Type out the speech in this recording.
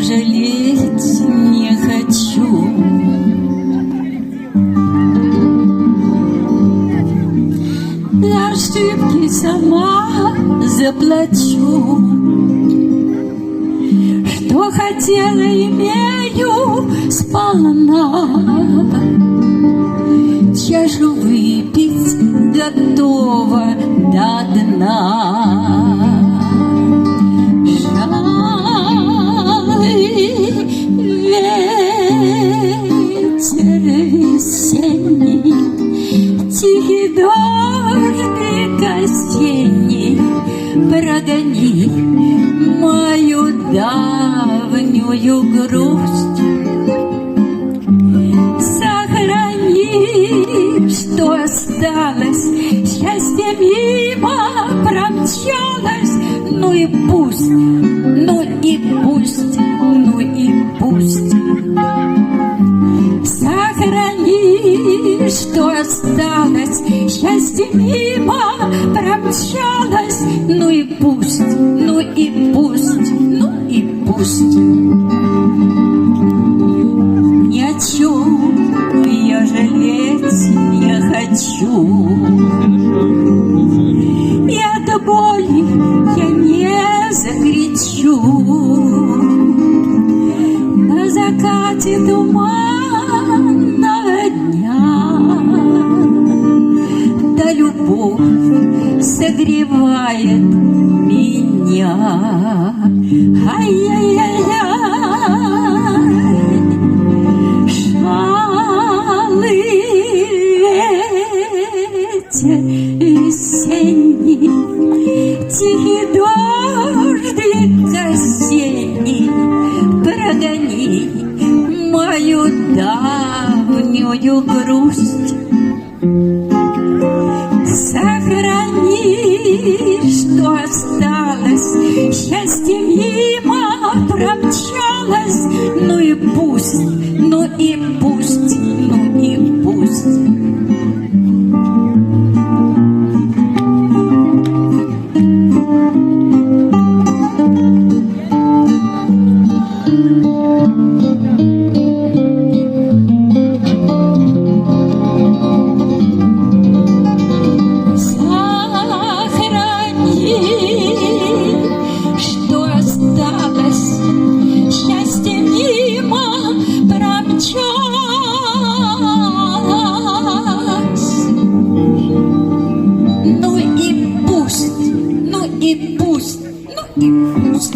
жалеть не хочу. За ошибки сама заплачу. Что хотела, имею сполна. Чашу выпить готова до дна. Ветер весенний, тихий дождик осенний, прогони мою давнюю грусть. Сохрани, что осталось, счастье мимо промчалось. Ну и пусть, ну и пусть, ну и пусть. Сохрани, что осталось, счастье мимо промчалось. Ну и пусть, ну и пусть, ну и пусть. Ни о чем я жалеть не хочу. И от боли я не закричу. На закате туманного дня да любовь согревает меня. Ай-яй-яй-яй, шалый ветер весенний, тихий дождик осенний, прогони мою давнюю грусть. Сохрани, что осталось, счастье мимо промчалось. Ну и пусть, ну и пусть, ну и пусть. И пусть